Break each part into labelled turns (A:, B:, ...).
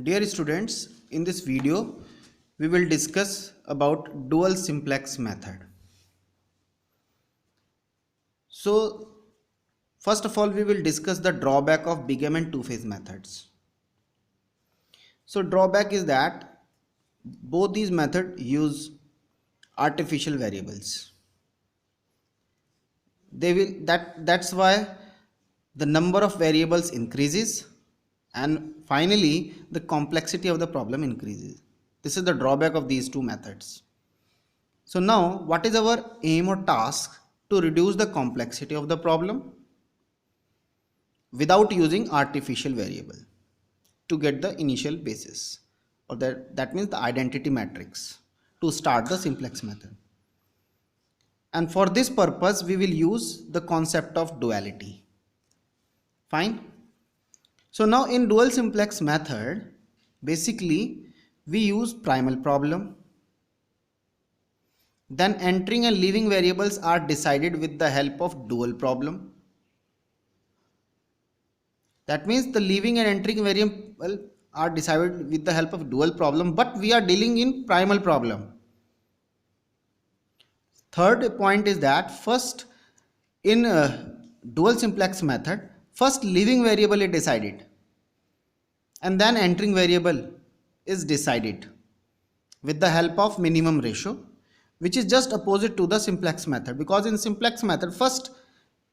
A: Dear students, in this video, we will discuss about dual simplex method. So, first of all, we will discuss the drawback of Bingham and two-phase methods. So, drawback is that both these methods use artificial variables. That's why the number of variables increases and finally the complexity of the problem increases. This is the drawback of these two methods. So now what is our aim or task? To reduce the complexity of the problem without using artificial variable to get the initial basis, or that means the identity matrix, to start the simplex method. And for this purpose we will use the concept of duality. Fine. So now in dual simplex method, basically we use primal problem. Then entering and leaving variables are decided with the help of dual problem. That means the leaving and entering variable are decided with the help of dual problem, but we are dealing in primal problem. Third point is that first in dual simplex method, first leaving variable is decided and then entering variable is decided with the help of minimum ratio, which is just opposite to the simplex method, because in simplex method first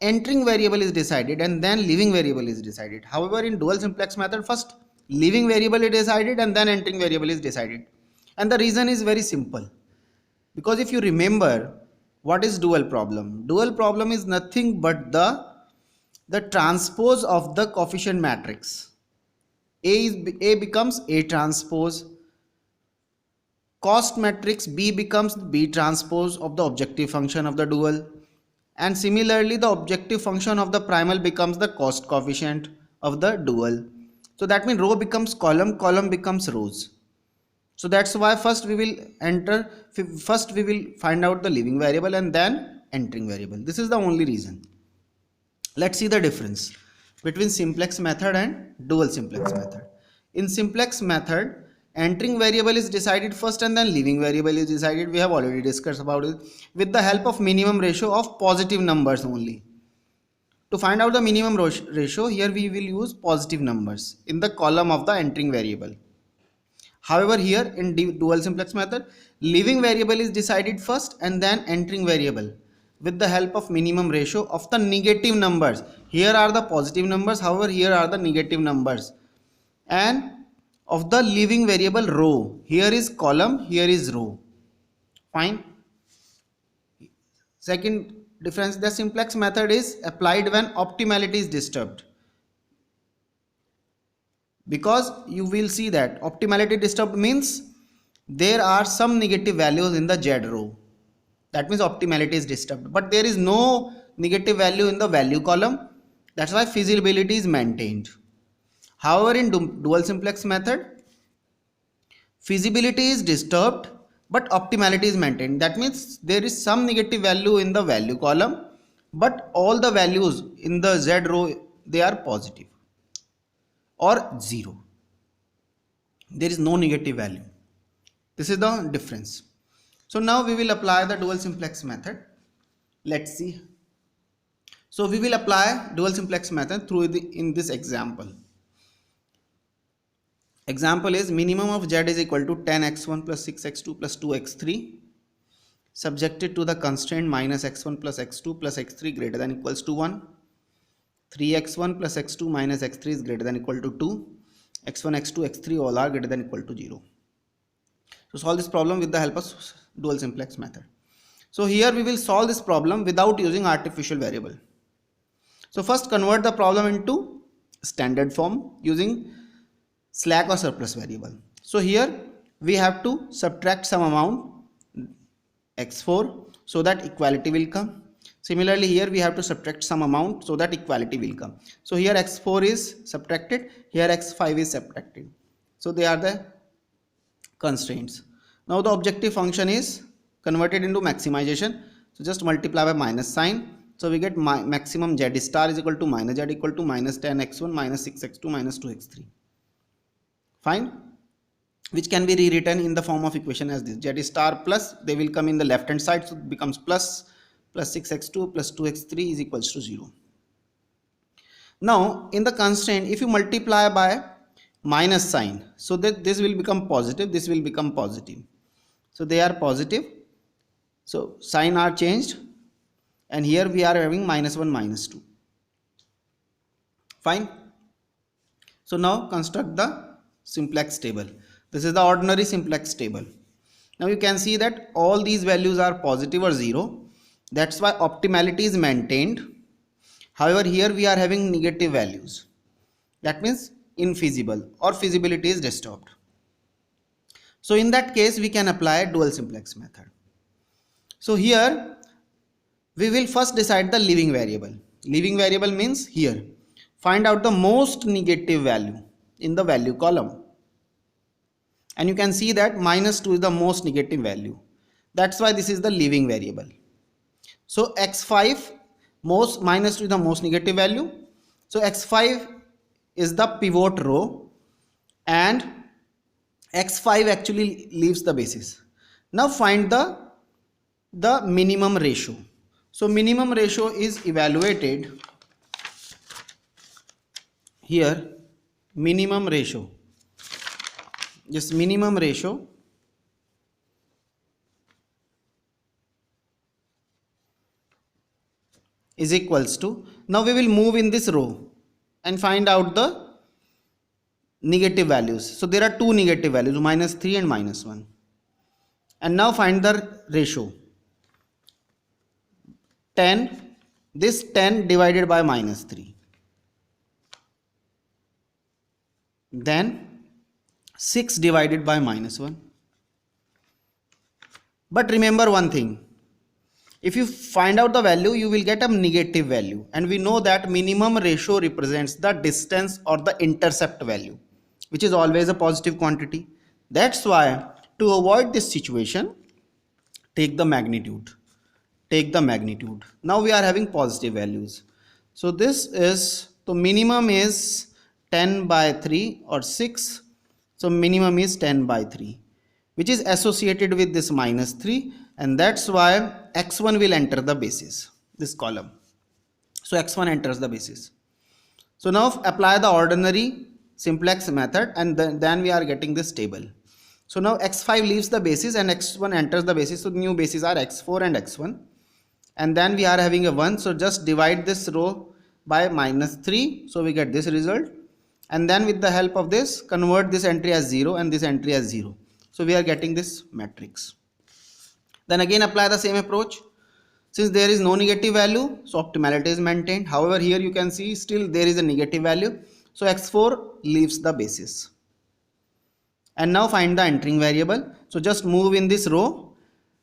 A: entering variable is decided and then leaving variable is decided. However, in dual simplex method first leaving variable is decided and then entering variable is decided. And the reason is very simple, because if you remember what is dual problem, dual problem is nothing but the transpose of the coefficient matrix. A becomes A transpose, cost matrix B becomes B transpose of the objective function of the dual, and similarly the objective function of the primal becomes the cost coefficient of the dual. So that means row becomes column, column becomes rows. So that's why first we will find out the leaving variable and then entering variable. This is the only reason. Let's see the difference between simplex method and dual simplex method. In simplex method, entering variable is decided first and then leaving variable is decided. We have already discussed about it with the help of minimum ratio of positive numbers only. To find out the minimum ratio, here we will use positive numbers in the column of the entering variable. However, here in dual simplex method, leaving variable is decided first and then entering variable with the help of minimum ratio of the negative numbers. Here are the positive numbers, however here are the negative numbers, and of the leaving variable row. Here is column, here is row. Fine. Second difference, the simplex method is applied when optimality is disturbed, because you will see that optimality disturbed means there are some negative values in the Z row. That means optimality is disturbed, but there is no negative value in the value column. That's why feasibility is maintained. However, in dual simplex method, feasibility is disturbed but optimality is maintained. That means there is some negative value in the value column, but all the values in the Z row, they are positive or 0. There is no negative value. This is the difference. So now we will apply the dual simplex method. Let's see. So we will apply dual simplex method in this example. Example is minimum of Z is equal to 10x1 plus 6x2 plus 2x3 subjected to the constraint minus x1 plus x2 plus x3 greater than equals to 1. 3x1 plus x2 minus x3 is greater than equal to 2. x1, x2, x3 all are greater than equal to 0. So solve this problem with the help of dual simplex method. So here we will solve this problem without using artificial variable. So first convert the problem into standard form using slack or surplus variable. So here we have to subtract some amount x4 so that equality will come. Similarly, here we have to subtract some amount so that equality will come. So here x4 is subtracted, here x5 is subtracted. So they are the constraints. Now the objective function is converted into maximization. So just multiply by minus sign. So we get maximum Z star is equal to minus Z equal to minus 10x1 minus 6x2 minus 2x3. Fine, which can be rewritten in the form of equation as this: z star plus, they will come in the left hand side, so it becomes plus 6x2 plus 2x3 is equals to 0. Now in the constraint, if you multiply by minus sign, so that this will become positive, this will become positive, so they are positive, so sign are changed, and here we are having minus 1 minus 2. Fine. So now construct the simplex table. This is the ordinary simplex table. Now you can see that all these values are positive or 0. That's why optimality is maintained. However, here we are having negative values. That means infeasible or feasibility is disturbed. So in that case, we can apply dual simplex method. So here we will first decide the leaving variable. Leaving variable means here find out the most negative value in the value column. And you can see that minus 2 is the most negative value. That's why this is the leaving variable. So x5 minus 2 is the most negative value. So x5 is the pivot row and x5 actually leaves the basis. Now find the minimum ratio. So minimum ratio is evaluated here. Minimum ratio, just minimum ratio is equals to, now we will move in this row and find out the negative values. So there are two negative values, minus 3 and minus 1, and now find the ratio. 10, this 10 divided by minus 3, then 6 divided by minus 1. But remember one thing, if you find out the value, you will get a negative value, and we know that minimum ratio represents the distance or the intercept value, which is always a positive quantity. That's why to avoid this situation, take the magnitude. Now we are having positive values. So this is, so minimum is 10 by 3 or 6. So minimum is 10 by 3, which is associated with this minus 3, and that's why x1 will enter the basis, this column. So x1 enters the basis. So now apply the ordinary simplex method, and then we are getting this table. So now x5 leaves the basis and x1 enters the basis. So new bases are x4 and x1, and then we are having a 1. So just divide this row by minus 3, so we get this result, and then with the help of this, convert this entry as 0 and this entry as 0. So we are getting this matrix. Then again apply the same approach. Since there is no negative value, so optimality is maintained. However, here you can see still there is a negative value, so x4 leaves the basis. And now find the entering variable. So just move in this row.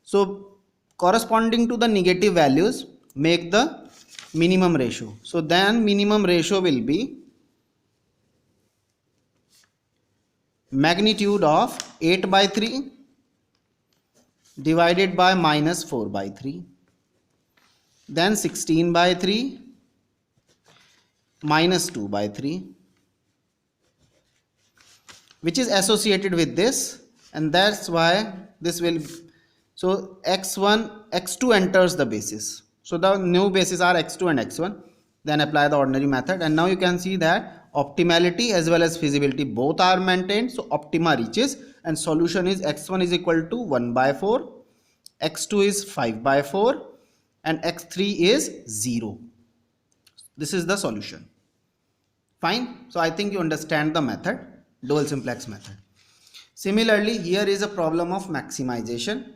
A: So corresponding to the negative values, make the minimum ratio. So then minimum ratio will be magnitude of 8 by 3 divided by minus 4 by 3, then 16 by 3 minus 2 by 3, which is associated with this, and that's why this will, so x2 enters the basis. So the new bases are x2 and x1. Then apply the ordinary method, and now you can see that optimality as well as feasibility both are maintained. So optima reaches, and solution is x1 is equal to 1 by 4, x2 is 5 by 4, and x3 is 0. This is the solution. Fine. So I think you understand the method, dual simplex method. Similarly, here is a problem of maximization.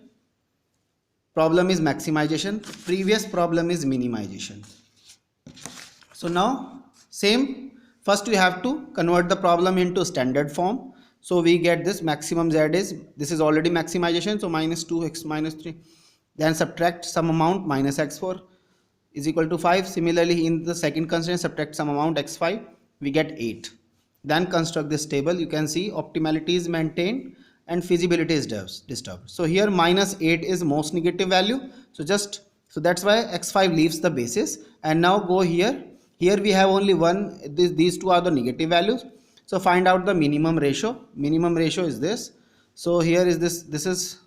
A: Problem is maximization, previous problem is minimization. So now same, first we have to convert the problem into standard form. So we get this maximum z is, this is already maximization, so minus 2x minus 3, then subtract some amount minus x4 is equal to 5. Similarly in the second constraint, subtract some amount x5, we get 8. Then construct this table. You can see optimality is maintained and feasibility is disturbed. So here minus 8 is most negative value, so that's why x5 leaves the basis. And now go here we have only one, these two are the negative values, So find out the minimum ratio. Minimum ratio is this. So here is this is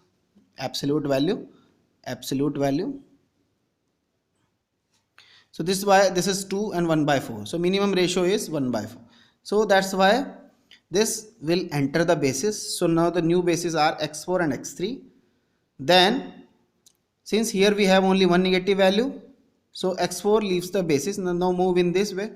A: absolute value. So this is why this is 2 and 1 by 4. So minimum ratio is 1 by 4. So that's why this will enter the basis. So now the new bases are x4 and x3. Then since here we have only one negative value, so x4 leaves the basis. Now move in this way.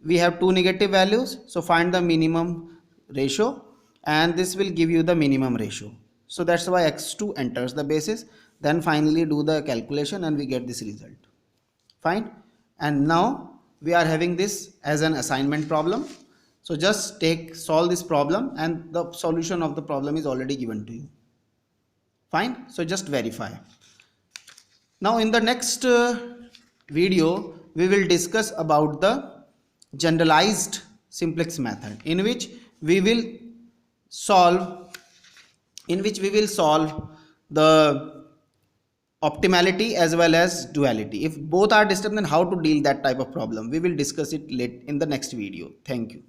A: We have two negative values, so find the minimum ratio, and this will give you the minimum ratio. So that's why x2 enters the basis. Then finally do the calculation and we get this result. Fine. And now we are having this as an assignment problem. So just solve this problem, and the solution of the problem is already given to you. Fine. So just verify. Now in the next video we will discuss about the generalized simplex method, in which we will solve the optimality as well as duality. If both are disturbed, then how to deal that type of problem, we will discuss it late in the next video. Thank you.